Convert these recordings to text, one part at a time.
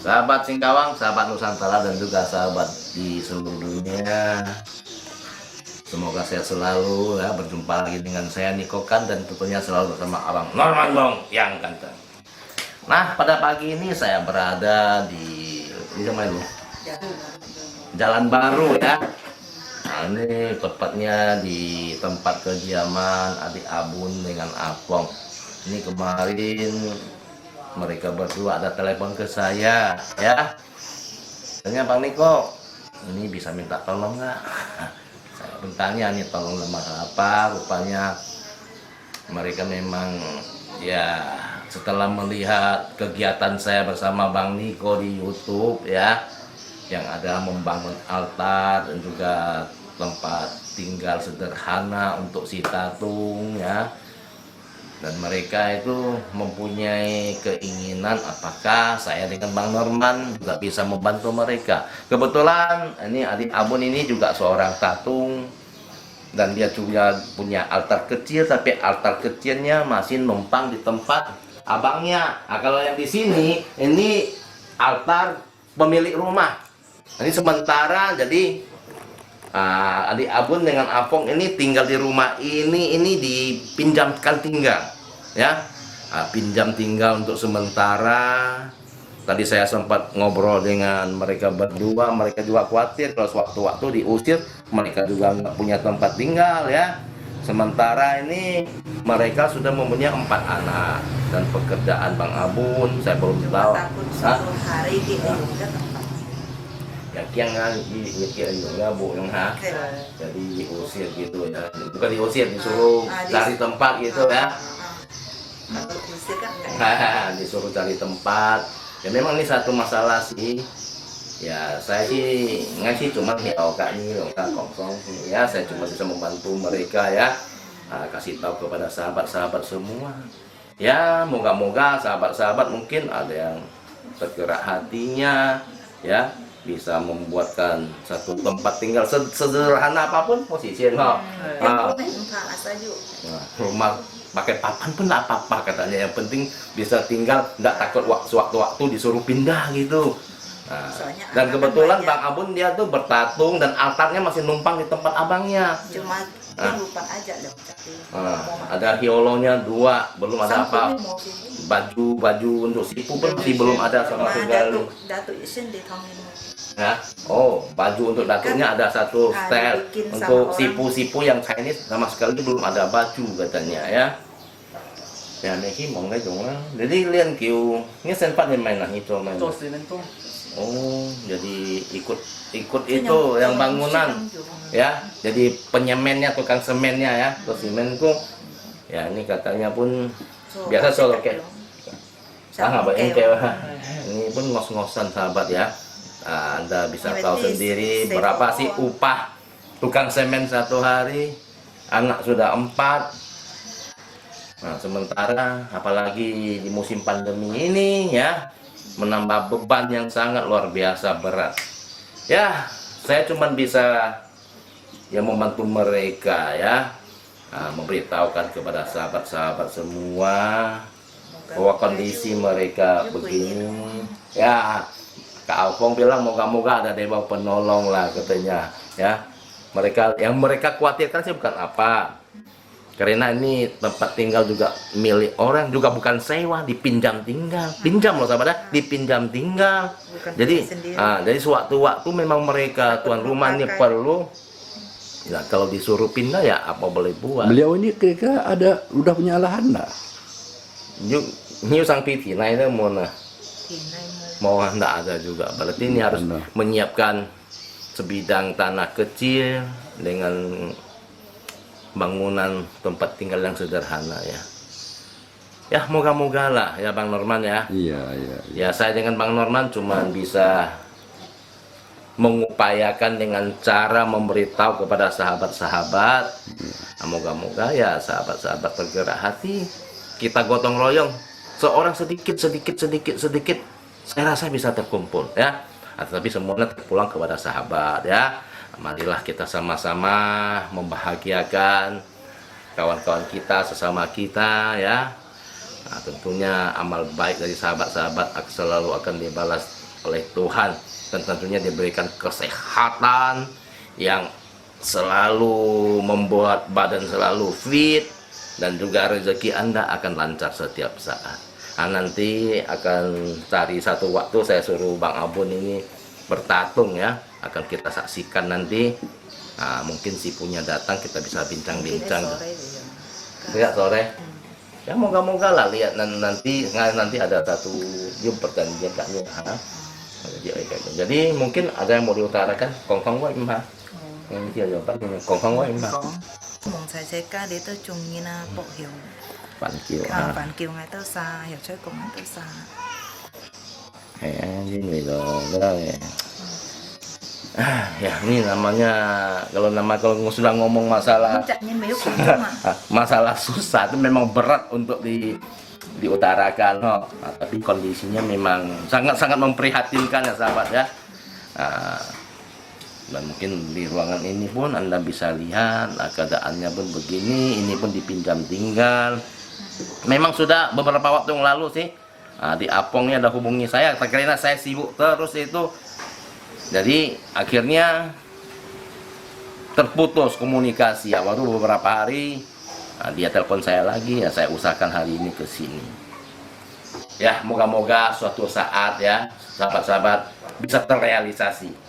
Sahabat Singkawang, sahabat Nusantara, dan juga sahabat di seluruh dunia. Semoga sehat selalu ya. Berjumpa lagi dengan saya Niko Kan, dan tentunya selalu bersama Abang Norman Bong yang ganteng. Nah, pada pagi ini saya berada di mana itu? Jalan Baru ya. Nah, ini tepatnya di tempat kediaman adik Abun dengan Apong. Ini kemarin mereka berdua ada telepon ke saya ya. Tanya, Bang Niko, ini bisa minta tolong nggak? Saya bertanya nih, tolong lemah apa? Rupanya mereka memang ya, setelah melihat kegiatan saya bersama Bang Niko di YouTube ya, yang ada membangun altar dan juga tempat tinggal sederhana untuk si tatung ya, dan mereka itu mempunyai keinginan apakah saya dengan Bang Norman juga bisa membantu mereka. Kebetulan ini adik Abun ini juga seorang tatung, dan dia juga punya altar kecil, tapi altar kecilnya masih numpang di tempat abangnya. Nah, kalau yang di sini ini altar pemilik rumah. Ini sementara, jadi adik Abun dengan Apong ini tinggal di rumah ini dipinjamkan tinggal ya. Pinjam tinggal untuk sementara. Tadi saya sempat ngobrol dengan mereka berdua, mereka juga khawatir kalau sewaktu-waktu diusir, mereka juga nggak punya tempat tinggal ya. Sementara ini mereka sudah mempunyai 4 anak, dan pekerjaan Bang Abun saya belum tahu. Yang nggak bu yang jadi diusir gitu ya, bukan diusir, disuruh cari tempat gitu ya. Disuruh cari tempat ya. Memang ini satu masalah sih ya. Saya sih ngasih cuma nih kosong ya, saya cuma bisa membantu mereka ya. Kasih tahu kepada sahabat-sahabat semua ya, moga-moga sahabat-sahabat mungkin ada yang tergerak hatinya ya, bisa membuatkan satu tempat tinggal sederhana apapun posisi rumah pakai papan pun nggak apa-apa katanya, yang penting bisa tinggal, nggak takut waktu-waktu disuruh pindah gitu. Nah, dan kebetulan Bang Abun dia tuh bertatung dan altarnya masih numpang di tempat abangnya. Cuma lupa aja loh. Ada hiolonya 2, belum ada apa. Baju untuk sipu pun masih belum ada sama sekali. Ya, baju untuk datuknya ada satu setel, untuk sipu-sipu yang Chinese sama sekali belum ada baju katanya ya. Ya, Meki mau nggak dong? Jadi lian kiu, ini sempat main lah itu main. Jadi ikut itu yang bangunan ya. Jadi penyemennya, tukang semennya ya, terus semenku ya, ini katanya pun biasa solo kayak ini pun ngos-ngosan sahabat ya. Anda bisa tahu sendiri berapa sih upah tukang semen satu hari, anak sudah 4. Nah, sementara apalagi di musim pandemi ini ya, menambah beban yang sangat luar biasa berat ya. Saya cuma bisa ya membantu mereka ya, memberitahukan kepada sahabat-sahabat semua bahwa kondisi mereka begini ya. Kak Alfong bilang moga-moga ada dewa penolong lah katanya ya. Yang mereka khawatirkan sih bukan apa, karena ini tempat tinggal juga milik orang, juga bukan sewa, dipinjam tinggal. Pinjam loh sahabat ya, dipinjam tinggal. Jadi jadi sewaktu-waktu memang mereka tuan rumah ini perlu ya, kalau disuruh pindah ya apa boleh buat. Beliau ini kira-kira udah punya lahan nggak? New sang piti nah itu mau nggak ada juga, berarti ini harus menyiapkan sebidang tanah kecil dengan bangunan tempat tinggal yang sederhana ya. Ya moga-moga lah ya Bang Norman ya. Iya. Ya saya dengan Bang Norman cuma bisa mengupayakan dengan cara memberitahu kepada sahabat-sahabat. Moga-moga ya sahabat-sahabat tergerak hati, kita gotong royong, seorang sedikit, saya rasa bisa terkumpul ya. Tapi semuanya terpulang kepada sahabat ya. Marilah kita sama-sama membahagiakan kawan-kawan kita, sesama kita ya. Tentunya amal baik dari sahabat-sahabat selalu akan dibalas oleh Tuhan, dan tentunya diberikan kesehatan yang selalu membuat badan selalu fit, dan juga rezeki Anda akan lancar setiap saat. Nanti akan cari satu waktu saya suruh Bang Abun ini bertatung ya, akan kita saksikan nanti. Mungkin si punya datang, kita bisa bincang-bincang. Lihat sore. Ya moga-moga lah lihat nanti ada satu perjanjian kayaknya. Jadi mungkin ada yang mau diutarakan. Kongkong wa imha. Yang dia jawaban kongkong wa imha. Mong sai sai ca để tới chung như na bộ hiểu Bản Kiều. Bản Kiều ngay tới xa hiểu chơi cùng ngay tới xa. Ini nih loh, ya ini namanya kalau sudah ngomong masalah masalah susah itu memang berat untuk diutarakan, tapi kondisinya memang sangat memprihatinkan ya sahabat ya. Dan mungkin di ruangan ini pun Anda bisa lihat keadaannya pun begini, ini pun dipinjam tinggal. Memang sudah beberapa waktu yang lalu sih di Apongnya ada hubungi saya, karena saya sibuk terus itu. Jadi akhirnya terputus komunikasi ya, baru beberapa hari dia telepon saya lagi ya, saya usahakan hari ini ke sini. Ya, moga-moga suatu saat ya sahabat-sahabat bisa terrealisasi.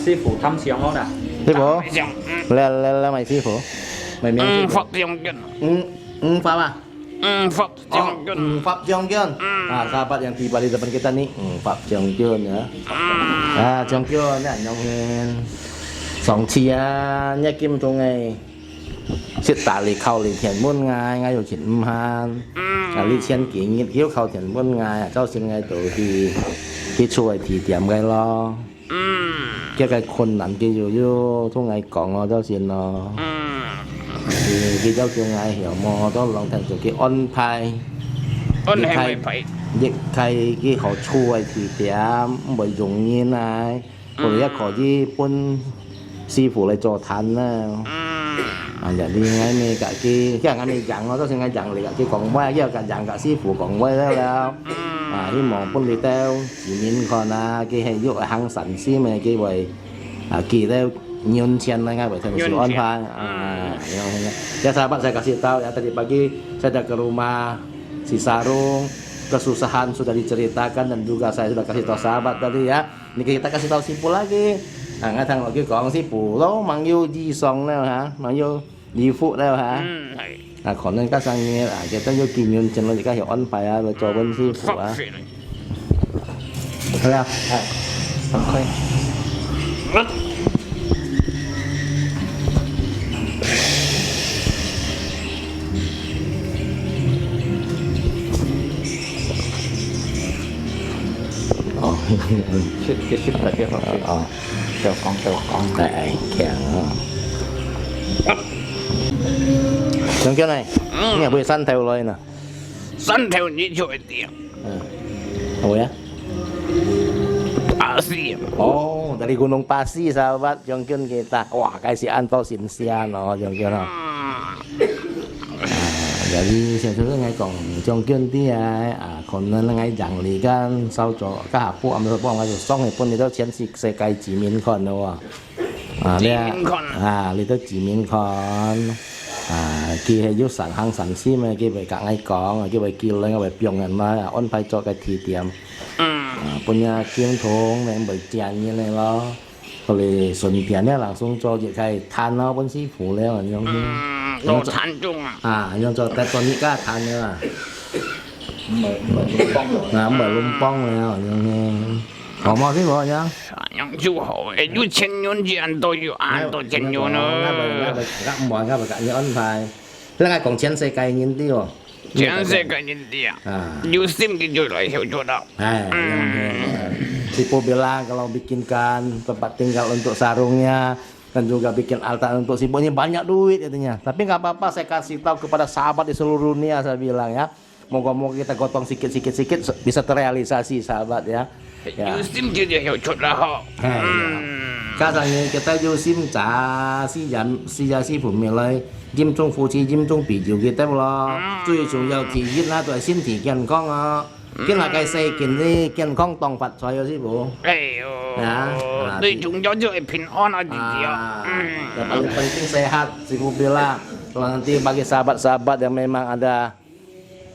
Sư phụ thăm xiong không nè? Sư phụ là mày sư phụ mày miếng sư phụ Phật xiong Phá à Pháp Oh, Jong Yun. Pak Jong Kyun. Nah, sahabat yang tiba di depan kita nih, Pak Jong Kyun ya. Ah, Jong Kyun ya, nyongin. Song chia nhá kim trong ngày siết tả lì khâu lì thiền muôn ngày ngay rồi chuyện han lì chen kỹ nghiên cứu khâu thiền muôn ngày cháu xin ngày tổ thì cái chuỗi thì điểm cái lo cáiคนนั้นcáiอยู่อยู่ทุกngày còn nó cháu xin nó thì cái cháu kêu ngày hiểu mò đó lòng thành cái on phai Ôn hay mày phải. dịch khai cái họ chuỗi thì điểm bởi dùng như này rồi cái họ đi bún sư phụ lại cho thành á jadi ngay mi cả cái ngay mi dặn nó sẽ ngay dặn lại cái còn quay cái cả dặn cả sư phụ còn quay đó là cái món bún lì teo chỉ nhìn còn cái hay dụ hàng sẵn xí mà cái vậy kỳ teo nyun chen ngay vậy thành sự on phai ya sahabat saya kasih tahu ya tadi pagi saya ada ke rumah si Sarung kesusahan sudah diceritakan dan juga saya sudah kasih tahu sahabat tadi ya ini kita kasih tahu simpul lagi ngay thằng nội kia còn sư phụ đó mang yêu di song nào hả mang yêu di phụ nào hả còn nên các sang nghe cái tới yêu kỷ niệm chân rồi các hiểu ân phải rồi cho bên sư phụ á thấy không không Cái ship là cái Chờ con. Đấy, kẹo Trong kiểu này nghe bữa săn theo lời nè Săn theo như chuỗi tiền. Ủa ya? Pasi. Oh, dari Gunung Pasi sahabat Jongkyun kita. Wah, kayak si Anto Sinsian Jongkyun. Jadi saya sudah ngay còn Jongkyun dia còn nên ngay rằng lý gan sau cho các hạ phụ âm được bọn ngay xong thì bọn đi đó chiến sĩ sẽ cái chỉ miền còn đâu lý đó chỉ miền còn kia hay giúp sản hàng sản xí mà kia về cả ngay còn kia về kia lên ngay về piong ngàn mà ôn phải cho cái thị tiệm bọn nhà kiêng thùng này bởi tiền như này lo rồi xuân tiền này là xuống cho chị cái than nó bọn sĩ phụ lên rồi Đồ than chung nhưng cho cái con những cái than nữa mở lung bông này có mò cái bộ nhá Yang chú hậu Yu chen yun ji an to yu an to chen yun các mò các bạn như ấn phải là ngay còn chén xe cây nhìn tiêu Chén xe cái nhìn dia Yu sim cái chú lại hiểu chú đạo si Pobela kalau bikinkan tempat tinggal untuk sarungnya dan juga bikin altar untuk sibuknya banyak duit katanya. Tapi nggak apa-apa, saya kasih tahu kepada sahabat di seluruh dunia, saya bilang ya. Moga-moga kita gotong sikit-sikit bisa terrealisasi sahabat ya. Yu sim dia hiểu chú đạo. Katanya kita Yusim trả si gia si phụ mình lại Kim Trung Phu Chi Kim Trung Bị Diệu kita lo.最重要第一啦，就係身體健康啊。Cái là cái xây kiện đi健康當佛菜師傅。哎呦最重要就係平安啊弟弟Yang paling penting sehat si Bu bilang. Kalau nanti bagi sahabat-sahabat yang memang ada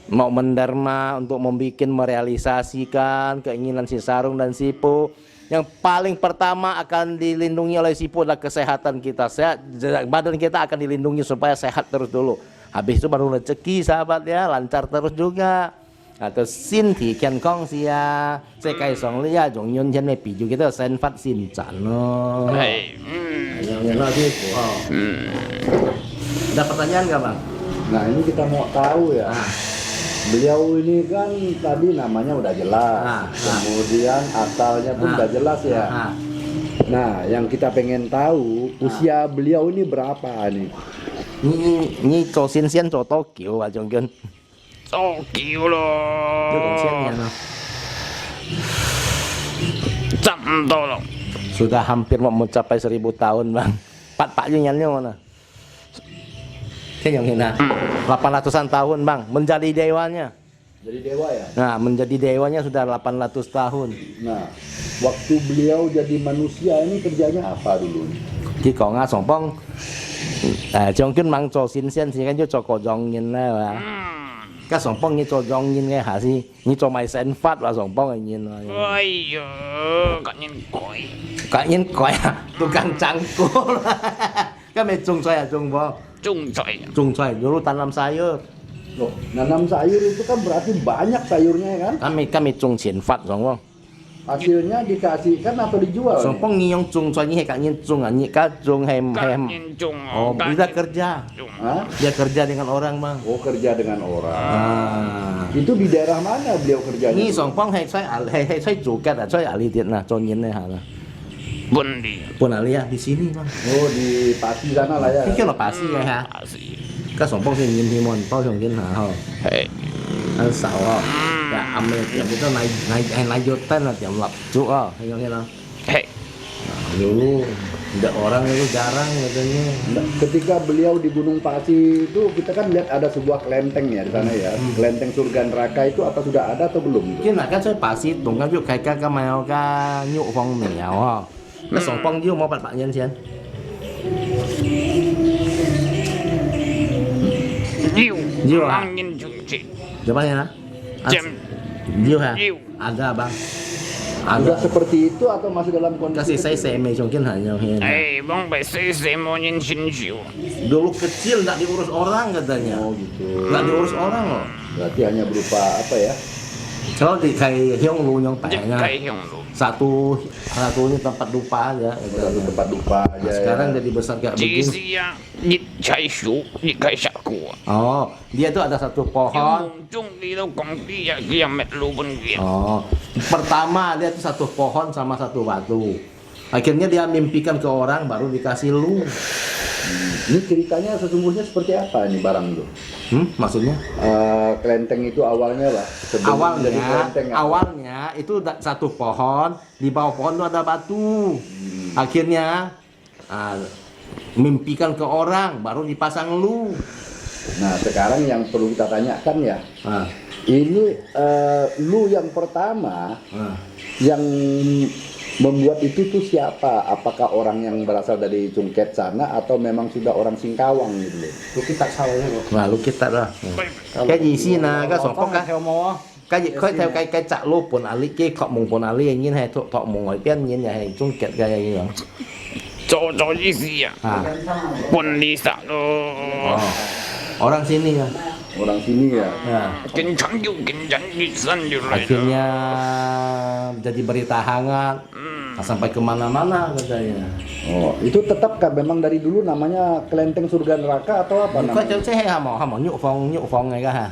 mau menderma untuk membuat merealisasikan keinginan si Sarung dan si Po, yang paling pertama akan dilindungi oleh si Po adalah kesehatan kita. Badan kita akan dilindungi supaya sehat terus dulu. Habis itu baru rezeki sahabat ya, lancar terus juga. Atau xin thì健康是世界上呢一種用錢嘅比喻，佢都生發先賺咯。Yang lagi Ada pertanyaan nggak bang? Nah ini kita mau tahu ya. Beliau ini kan tadi namanya udah jelas, kemudian asalnya pun udah jelas ya. Nah yang kita pengen tahu usia beliau ini berapa nih? Ini cho xin cho Tokyo à Jongkyun. Tokyo loh. Itu còn xin ya. Tolong. Sudah hampir mau mencapai 1000 tahun bang. Pak Junyannya mana? Saya yang hina 800-an tahun bang menjadi dewanya. Jadi dewa ya? Nah menjadi dewanya sudah 800 tahun. Nah waktu beliau jadi manusia ini kerjanya apa dulu? Chỉ còn sòng bông Jongkyun mang cho xin thì cái cho cổ dòng nhìn này mà các sòng bông như cho dòng nhìn cái hả gì như cho mày sen phát và sòng bông là nhìn rồi. Ôi giời, cả nhìn còi tukang cangkul. Cái mày trùng xoay à trùng bông? Trung xoay Dulu tanam sayur. Loh, nanam sayur itu kan berarti banyak sayurnya ya kan? kami trồng triển Phật xong không? Hasilnya dikasihkan atau dijual? Xong phong ngiyong trồng cho những cái nhân trồng nhị cá trồng hem Các hem. nhìn chung Oh, bisa kerja. Hah? Dia kerja dengan orang bang. Oh, kerja dengan orang. À. Itu di daerah mana beliau kerjanya? Nghi xong phong hay xoay chủ kết à xoay ali điện là cho nhìn này hả? Buồn đi. Pun ali ya di sini bang. Oh, di Pati sana lah ya. Cái kia là pasi ya ha. Asik. Các xong phong thì nhìn thì mòn to xong nhìn hả ho. Hei. Anh sợ ho. Ya ame tiệm itu naik joten lah tiệm lập trụ ho. Thấy không không? Hei. Dulu tidak orang itu jarang katanya. Nah, ketika beliau di Gunung Pati itu kita kan lihat ada sebuah kelenteng ya di sana ya. Kelenteng surga neraka itu apa sudah ada atau belum? Cái là cái pasi đúng cái ví dụ cái mèo cái nhụ phong mèo ho. Cái xong phong yêu mau bạn nhân xem. Yêu. Yêu à? Mang nhìn chung chị. Coba ya. Jam. Diu ha. Diu. Ada bang. Sudah Ada. seperti itu atau masih dalam kondisi? Kasih saya semai mungkin hanya ini. Hei, bang bay saya mau nhìn xin chiu. Dulu kecil nggak diurus orang katanya. Oh gitu. Nggak diurus orang loh. Berarti hanya berupa apa ya? Kalau di kayak hiong lu yang Dịch tanya. cây hiong lu. Satunya tempat dupa aja. Satu tempat lupa aja. Nah, sekarang ya. jadi besar kayak Chỉ begini. xia dịch chạy sú, dịch cây sạc của. Oh, dia tuh ada satu Yung pohon. mong chung đi đâu công ty ya kia mệt lu bên kia. Oh, pertama dia tuh satu pohon sama satu batu. Akhirnya dia mimpikan ke orang baru dikasih lu. Ini ceritanya sesungguhnya seperti apa ini barang itu? Maksudnya? Kelenteng itu awalnya lah. Sebelum menjadi kelenteng, apa? Awalnya itu satu pohon, di bawah pohon itu ada batu. Akhirnya mimpikan ke orang baru dipasang lu. Nah sekarang yang perlu kita tanyakan ya, Ah, ini lu yang pertama ah. yang membuat itu tuh siapa? Apakah orang yang berasal dari Cungket sana atau memang sudah orang Singkawang gitu loh? Và lúc kita đó. Cái gì xin là cái sòng phong cái theo cái chạ lô bồn ali cái thọ mùng bồn ali như này thọ mùng ở bên như này chung kết cái gì đó. Cho ý xia. À, Quân đi sạc đồ. orang sini ya. Orang sini ya. Ya. Kinh trắng dù kinh trắng đi sân dù lại. Akhirnya jadi berita hangat sampai kemana-mana katanya. Oh, itu tetapkah memang dari dulu namanya Kelenteng Surga Neraka atau apa Kok namanya? saya hama nhụ phong này kah?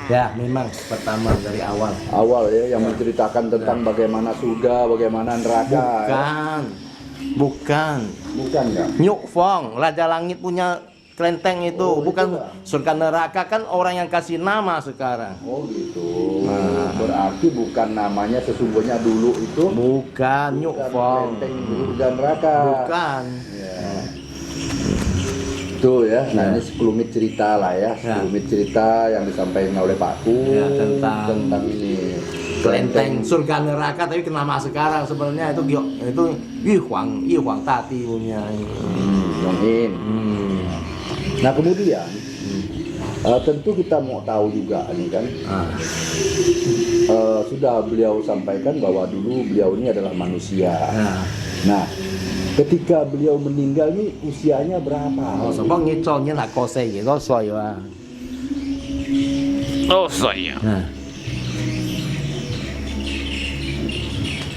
Ya, memang pertama dari awal. Awal ya yang menceritakan tentang bagaimana surga, bagaimana neraka. Ya. Bukan. Bukan ya? Nhụ Phong, Raja Langit punya kelenteng itu, Oh, bukan itu, Pak. surga neraka kan orang yang kasih nama sekarang. Oh gitu. Berarti bukan namanya sesungguhnya dulu itu Bukan Nhụ bukan Phong. Kelenteng Surga Neraka. Bukan. Ya. Tuh ya, nah Ya. ini sekelumit cerita lah ya, sekelumit cerita yang disampaikan oleh Pak Ku Ya, tentang ini Kelenteng surga neraka tapi nama sekarang sebenarnya itu Yu Huang Tati punya. Yongin. Hmm. Nah kemudian tentu kita mau tahu juga nih kan, sudah beliau sampaikan bahwa dulu beliau ini adalah manusia. Nah ketika beliau meninggal nih usianya berapa? Sebab ngicongnya là có xe gì đó xoay vào. Đâu xoay à?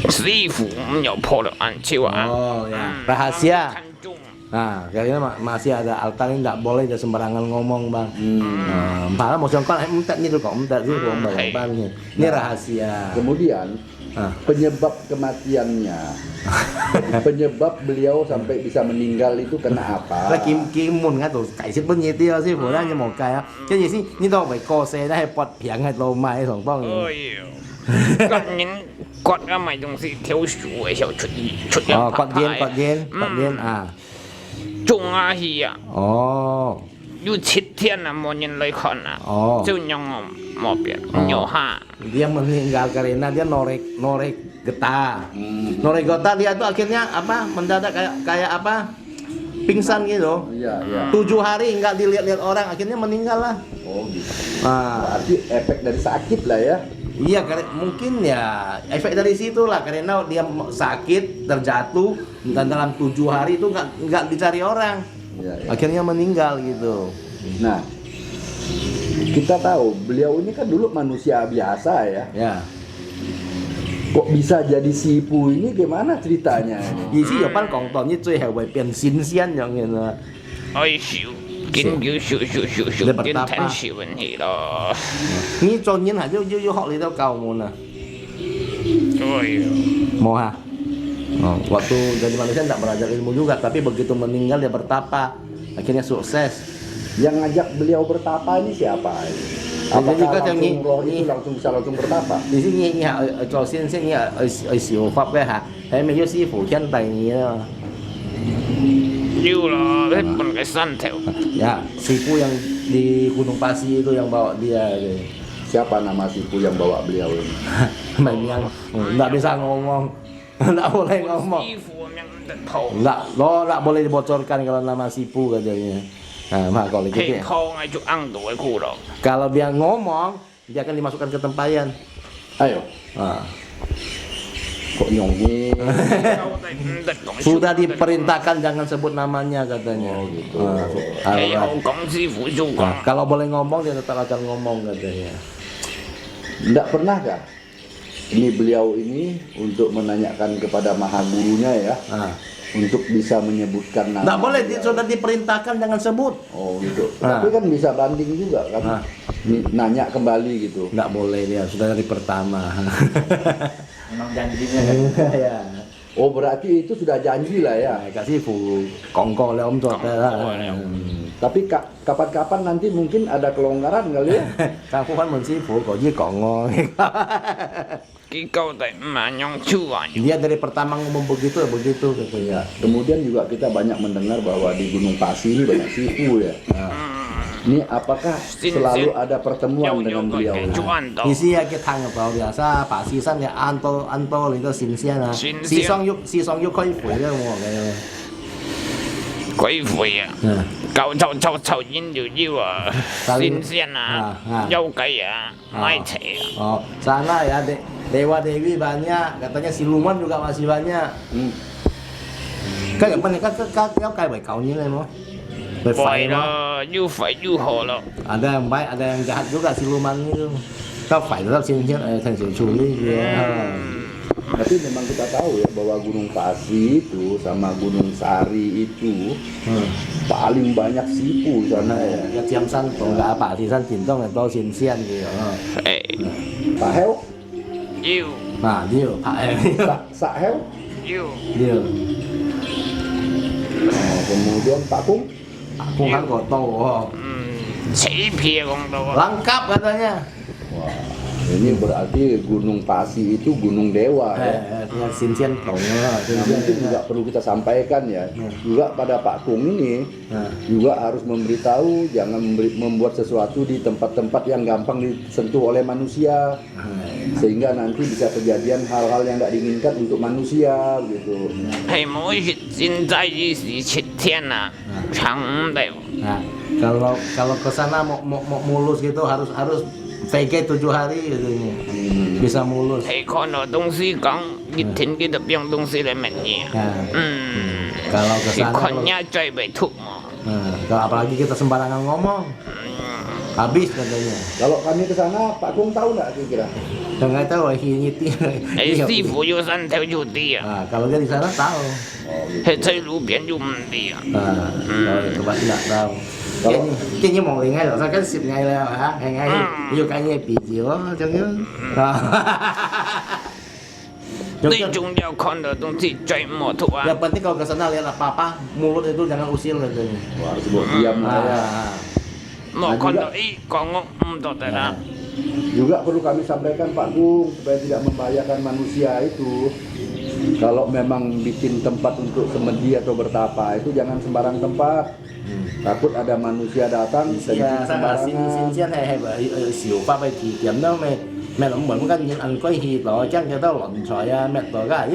Sư phụ nhỏ po được ăn chiêu à? Oh ya, rahasia. Nah, kayaknya masih ada altar ini nggak boleh dia sembarangan ngomong bang. Malah mau contoh, entar nih tuh kok entar sih kok bang. Ini rahasia. Kemudian penyebab kematiannya, penyebab beliau sampai bisa meninggal itu kena apa? Là kim môn ngay tụ cải xếp bao nhiêu tiêu sư phụ đang như một cái á. Cái gì xí, như đâu phải co xe đã hay bọt biển hay lô mai thằng bông. Ôi con nhìn con cái mày đồng sĩ thiếu số ấy hiểu chút Quạt yên à. Trung á hi à. Ồ. Yu chít thiên à một nhìn lấy con à. Ồ. Chứ nhong một biển nhỏ ha. Dia meninggal karena dia norek getah. Norek getah dia tuh akhirnya apa? Mendadak kayak apa? Pingsan gitu. Iya, iya. 7 hari nggak dilihat-lihat orang, akhirnya meninggal lah. Oh gitu. Nah, Berarti efek dari sakit lah ya. iya mungkin ya efek dari situ lah karena dia sakit terjatuh dan dalam 7 hari itu nggak dicari orang. Iya, iya. Akhirnya meninggal gitu. Nah, kita tahu beliau ini kan dulu manusia biasa ya. Ya. Kok bisa jadi sipu ini gimana ceritanya? 意思有班講到你最後會變新鮮樣嘅啦。哎少，見要少見聽少問題咯。你做人係要學你都夠滿啊？哎呀， Mau ha? Oh, waktu jadi manusia tidak belajar ilmu juga, tapi begitu meninggal dia bertapa, akhirnya sukses. Yang ngajak beliau bertapa ini siapa? Apakah Jadi kan langsung yang roh itu langsung bisa langsung bertapa? Di sini ni cho先生ni小法嘅嚇，係咪要師傅先第二啊？要啦，你本嘅身條。 Ya, sifu yang di Gunung Pasi itu yang bawa dia. Siapa nama sipu yang bawa beliau ini? Memang yang nggak bisa ngomong, nggak boleh ngomong. 師傅咁樣得套， Nggak boleh dibocorkan kalau nama sifu katanya. Nah, maka kalau 氣 gitu, 泡係做硬到嘅骷髏。 kalau dia ngomong, dia akan dimasukkan ke tempayan. Ayo, Ah. kok nyongi? Sudah diperintahkan jangan sebut namanya katanya. Oh, gitu. Hey, Ah, Hong Kong sifu juga. kalau boleh ngomong dia tetap akan ngomong katanya. Tidak pernahkah ini beliau ini untuk menanyakan kepada maha gurunya ya, Ah. untuk bisa menyebutkan nama? Nggak boleh, beliau? sudah diperintahkan jangan sebut. Oh gitu. Ah. Tapi kan bisa banding juga Ah. kan? Nanya kembali gitu. Nggak boleh dia, sudah dari pertama. Memang janjinya Ya. Oh berarti itu sudah janji lah ya. Kak Sifu, kongko le om tuh. Tapi kapan-kapan nanti mungkin ada kelonggaran kali ya. Kamu kan mensifu, kok dia kongko. Cái câu tại mà nhong chu à. Dia dari pertama ngomong begitu katanya. Kemudian juga kita banyak mendengar bahwa di Gunung Pasi ini banyak sifu ya. Ini apakah selalu ada pertemuan dengan beliau? Juan tau. Isi ya kita tang tau biasa, Pak Sisan ya anto itu sinsian ah. Sinsian. Si Song Yu koi fu dia mau kayak. Quỷ phùi à. Nah. Cậu yên nhiều yêu à. Xin xiên à. Dâu cây à. Mai trẻ à. Oh, sana ya Dewa Dewi banyak, katanya siluman juga masih banyak. Cái những bên này các kéo cay bảy cầu như này không? Bởi Phải phải mà. là yêu phải yêu hồ là. Ada yang baik, ada yang jahat juga siluman itu. Kau phải tetap sini thành sự chú ý. Tapi memang kita tahu ya bahwa Gunung Pasi itu sama Gunung Sari itu paling banyak sipu di sana ya. Ya Chiam San, còn cả Pak Thị San Chính Tông là to xin xiên gitu. Ê, Pak Heo, yêu, Nah, dia Pak Sak Heo, yêu. dia. kemudian Pak Kung, Aku kan kok tahu. Chỉ phía con đâu. Lengkap katanya. wah ini berarti Gunung Pasi itu gunung dewa ya. Tinggal xin xiên tổng Nah, mungkin juga perlu kita sampaikan ya, juga pada Pak Kung ini juga harus memberitahu jangan membuat sesuatu di tempat-tempat yang gampang disentuh oleh manusia, sehingga nanti bisa kejadian hal-hal yang nggak diinginkan untuk manusia gitu. Hey, mỗi hiện tại di sự chết thiên à. Chẳng đều. Nah, kalau ke sana mau mulus gitu harus VG 7 hari katanya. Bisa mulus. Hey, con ở Đông Sĩ Cảng, nhiệt thiên cái tập yang Đông Sĩ lại mạnh nhỉ. Kalau ke Thì sana con nhà chạy bảy thục mà. kalau apalagi kita sembarangan ngomong habis katanya. Kalau kami ke sana, Pak Kung tahu nggak kira-kira? Nggak tahu nyiti. Hey, sư phụ yêu sanh theo chủ đi à. Nah, kalau dia di sana tahu. Hey, chạy lũ biển yêu mình đi à. Rồi các bạn tidak tahu. Cái như một ngày rồi sao cái xịp ngày là hả? Ngày yêu cái nghe bị gì đó cho nhớ.最重要看的东西最莫图啊。 Yang penting kalau ke sana lihat apa-apa, mulut itu jangan usil katanya. Wah, harus buat diam lah ya. Mà con đó ý con ngốc tốt đấy đó. Juga perlu kami sampaikan Pak Kung supaya tidak membahayakan manusia itu. Kalau memang bikin tempat untuk semedi atau bertapa itu jangan sembarang tempat. Takut ada manusia datang Xin sembarangan. xin hay xỉu pháp hay thì điểm đó mẹ nó muốn cái những ăn quay hì đó chắc cho tao lộn xoài mẹ đó cả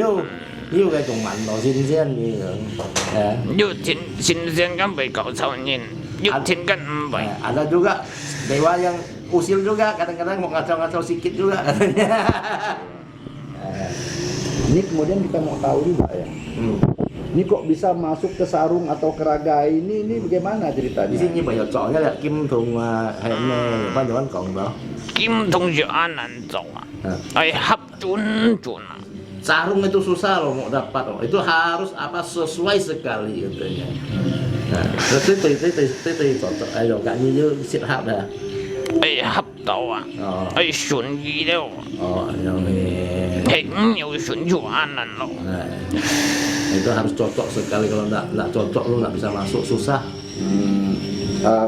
yêu cái trùng mạnh đó xin gì rồi. Yêu xin kan bị cậu sâu nhìn. Yêu thiên kan vậy. Ada juga dewa yang usil juga kadang-kadang mau ngacau-ngacau sikit juga katanya. Ini kemudian kita mau tahu juga ya. Ini kok bisa masuk ke sarung atau ke raga ini bagaimana ceritanya? Di sini bây giờ chọn cái là kim thùng hệ nghề ban đầu còn đó. Kim thông dự an nan走hấp chuẩn Sarung itu susah loh mau dapat loh. Itu harus apa sesuai sekali katanya. Nah, itu cocok ayo gak như sit hap dah. hấp đầu chuẩn gì đâu Yang ini. hình nhiều chuẩn dự an nan lo Nah, itu harus cocok sekali kalau enggak cocok lu nggak bisa masuk susah.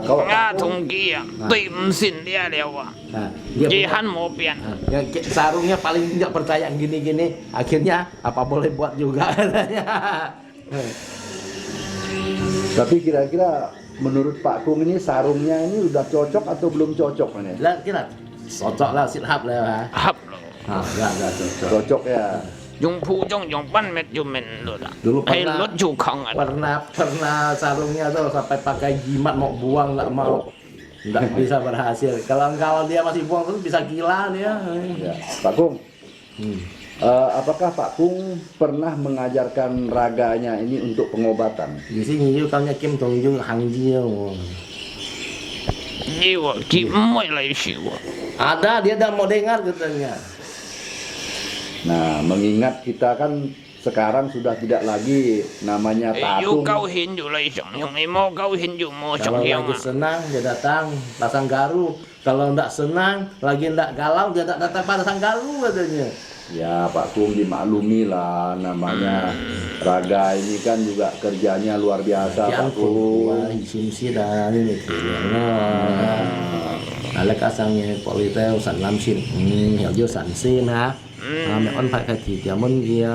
Kalau Nga thông kia tìm xin dia leo Nah, dia Ji punya- han mau pian yang sarungnya paling tidak percaya yang gini-gini, akhirnya apa boleh buat juga katanya. tapi kira-kira menurut Pak Kung ini sarungnya ini udah cocok atau belum cocok ini? Lah kira cocok lah sit hap lah ha. hấp lo Enggak cocok. Cocok ya. dùng phu trong dùng ban mét dùng mình rồi Dulu hay pernah- lót dù không Pernah sarungnya tuh sampai pakai jimat mau buang nggak mau. Nggak bisa berhasil. Kalau dia masih buang terus bisa gila dia. Ya. Pak Kung, apakah Pak Kung pernah mengajarkan raganya ini untuk pengobatan? Di sini juga kami Kim Tong Jung Hang Jiu. nhiều chỉ mới lấy xíu Ada dia dah mau dengar katanya. Nah, mengingat kita kan sekarang sudah tidak lagi namanya yêu tatung. cao hiến dù lấy sống dùng em mau cao hiến dù mau Kalau sống hiếu lagi mà senang dia datang pasang garu. Kalau enggak senang, lagi enggak galau dia enggak datang pasang garu katanya. Ya Pak Kung dimaklumi lah namanya raga ini kan juga kerjanya luar biasa Pak Yang Kung. wah isim si dah ini thì là cái sang nghe politel sản làm xin hiểu chưa sản xin ha mẹ ăn phải thì tiểu môn kia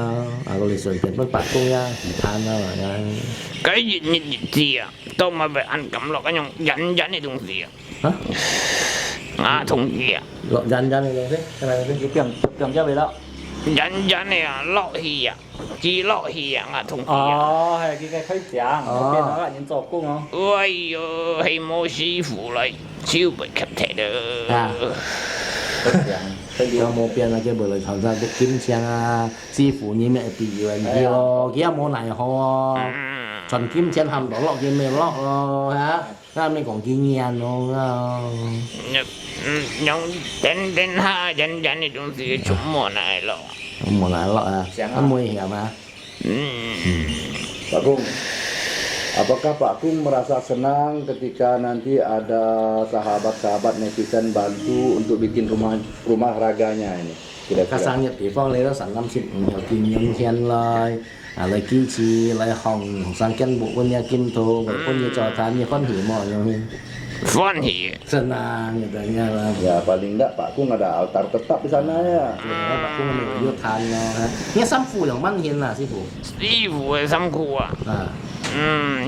rồi lịch sử tiền bất bạc tôi nha than rồi cái gì tôi mà về ăn cắm lọ cái nhông dẫn dẫn này đúng gì hả thông kia gọi dần dần này thế cái này thế cầm cho về đó dẫn dẫn này lọ hì chỉ lọ hì thông kia hay cái khách giảng bên đó là những tổ cung không ôi hay mua sư phụ lại siêu bị khắp thể đó Cho một bên là cái bữa lời thằng ra cái kim trang sư phụ như mẹ tỷ rồi nhiều kia món này họ chọn kim trang hầm đó lọ kia mẹ lọ hả ra mình còn kinh nghiệm nó nhông đến ha dẫn dẫn này đúng gì chúng mùa này lọ một là lọ nó mùi hiểu mà Pak Kung, apakah Pak Kung merasa senang ketika nanti ada sahabat-sahabat netizen bantu untuk bikin rumah raganya ini? các Kira-kira. sang Nhật địa phương lấy nó sản 50 nhiều kinh nghiệm khen lời lời kim chi lời hồng sang khen bộ quân nhà kim thô quân nhà trò thán như con hỉ mò như phân hỉ senang gitu ya lah Ya paling enggak Pak Kung ada altar tetap di sana ya. Pak Kung mình yêu than nó nghe sam phụ yang man hiền là sư phụ sư phụ ở xăm khu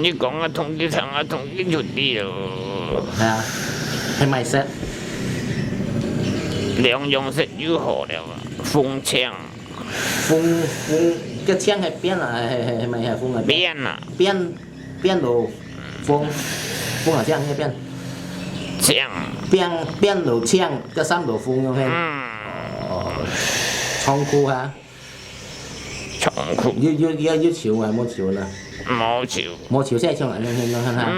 như con thông cái thằng thông cái chuột đi rồi ha hay mày sẽ两种食如何了風槍 phun cái chiang hay biến là hay mày hay phun là邊啊biến đồ phun là chiang hay biến 槍biến đồ chiang cái sam đồ phun như thế trong khu ha 長褲要潮係冇潮啦，冇潮冇潮先係唱人聽聽咯，哈哈。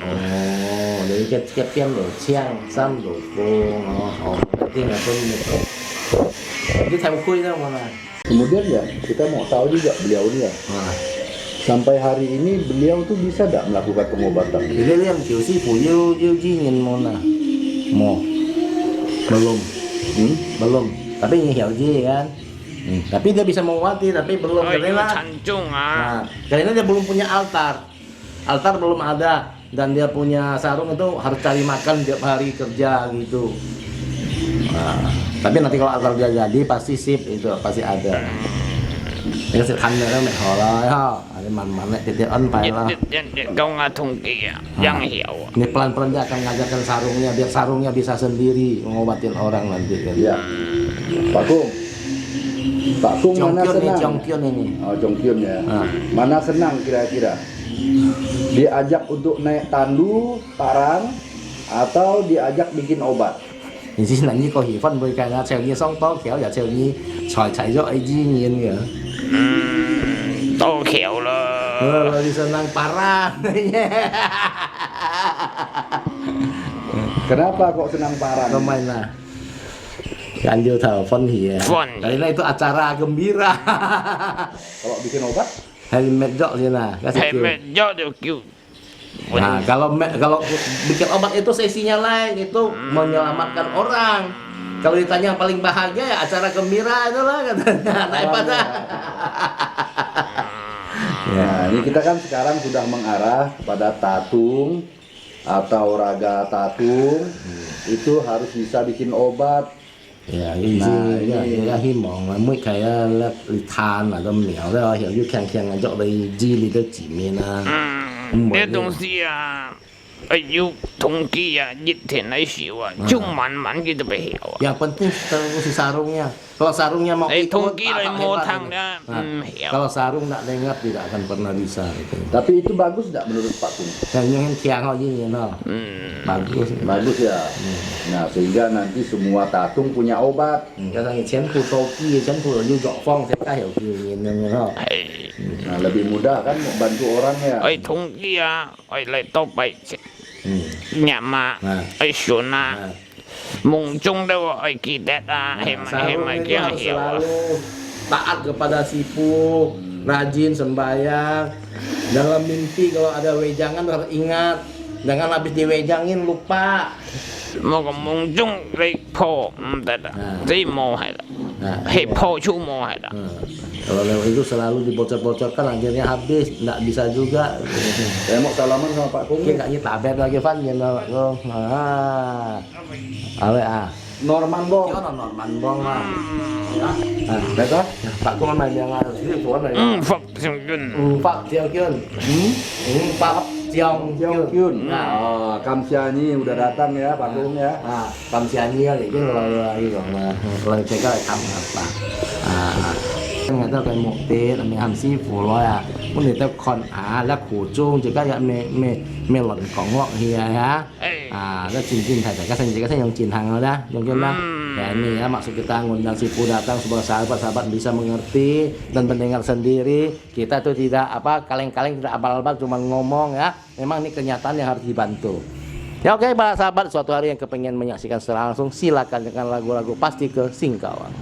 哦，你嘅邊度唱，三度歌，哦，啲係分你睇kuy lah mana? Kemudian ya kita mau tahu juga beliau ini ya. Sampai hari ini beliau tuh bisa tidak melakukan pengobatan? Jadi lihat kiểu sư phụ yêu ingin mana? Mau? Belum. Belum. Tapi hiểu gì kan? Tapi dia bisa mengobati, tapi belum karena Tanjung nah, karena dia belum punya altar. Altar belum ada dan dia punya sarung itu harus cari makan tiap hari kerja gitu. Nah, tapi nanti kalau altar dia jadi pasti sip itu pasti ada. Cái sự thành nữa mẹ họ rồi ha, ada man-man lại tiap on phải lah. Kau ngatung kia yang hiểu Ini pelan-pelan dia akan mengajarkan sarungnya biar sarungnya bisa sendiri mengobatin orang nanti kan. Ya. Pak Kung. Pak Kung mana Jongkyun nih, senang? Jongkyun ini. Oh, Jongkyun ya. Mana senang kira-kira? Diajak untuk naik tandu, parang, atau diajak bikin obat? Thì xin là như có hiểu phân với cái là trèo như song to khéo giả trèo như tròi chạy cho ấy dĩ nhiên kìa. to khéo là Lebih senang parah. Kenapa kok senang parang? Kemana? Kan dia telepon ya. Karena itu acara gembira. Kalau bikin obat? Hari medok sih nah. Kasih Hay kêu. mẹ do được kêu. Nah, kalau bikin obat itu sesinya lain, itu menyelamatkan orang. Kalau ditanya yang paling bahagia ya acara gembira itulah katanya. Daripada Nah, ini kita kan sekarang sudah mengarah pada tatung atau raga tatung itu harus bisa bikin obat. ya cái gì ya hy vọng là mỗi cái là than là đâm mèo đó hiểu như khang khang là chỗ đây gì thì tôi chỉ mình à Cái东西啊，要統計啊，熱田喺少啊，中文佢都未曉啊。 yang penting si sarungnya kalau sarungnya mau Eh, ikut, thùng kia tak lại hebat mua ini. thằng đó, Nah, hiểu. kalau sarung tak dengar tidak akan pernah bisa gitu. Tapi itu bagus tidak menurut Pak Tung? yang tiang aja ya no bagus Bagus ya. Nah, sehingga nanti semua tatung punya obat. cái thằng chén phụ toki chén phụ như dọ phong sẽ hiểu gì nhìn nó Nah, lebih mudah kan membantu orang ya. 統計啊，嚟到俾nhà mà Nah. xuân à, mùng trung đâu kỳ đẹp à, hay sarung mà itu kia harus hiểu à. selalu taat kepada sipu, rajin sembahyang. Dalam mimpi kalau ada wejangan harus ingat, jangan habis diwejangin lupa. Mà còn mùng trung lấy po, đẹp à, thế mồ hay là, Nah, hay po chú mồ hay là. kalau lewat itu selalu dibocor-bocorkan akhirnya habis, nggak bisa juga. Saya mau salaman sama Pak Kung. Kita nggak tabet lagi Van, nhìn đâu không? À, Norman Bong. nó normal bong mà. Đấy có? Pak Công này yang sini tuan này. Phật Siêu Duyên. Pak Jiang Kyun. Pak Jiang Kyung Kyun. Nah, oh, Kamsia ini udah datang ya Pak Kung ya. À, Kamsiani thì cái lời chơi cái thăm apa. Người ta cái một tết mình làm sư phụ rồi à, muốn người ta còn là khổ chung chỉ cái mẹ luận cổng ngọn hìa ha.แล้วcincin saya kan yang cinhang ada, yang kena. Ya ini ya maksud kita ngundang si Pu datang sebagai sahabat-sahabat bisa mengerti dan mendengar sendiri. Kita tuh tidak kaleng-kaleng tidak abal-abal cuma ngomong ya. Memang ini kenyataan yang harus dibantu. Ya oke para sahabat, suatu hari yang kepengen menyaksikan secara langsung silakan dengan lagu-lagu pasti ke Singkawang.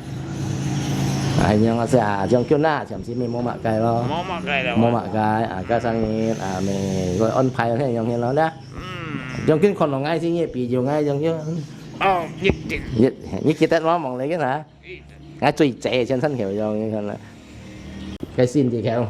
Nah ini yang saya Jong Kyun na, chậm xí mình mua mạ cài lo. Mua mạ cài, cái sang mình mình gọi on phai thế yang nó đó. Jong Kyun còn ngay xí nhẹ bị nhiều ngay Jong Kyun. Nhất định. Như kita nó mong lấy cái hả? Ngay chui trẻ trên thân hiểu rồi như là cái xin thì khéo.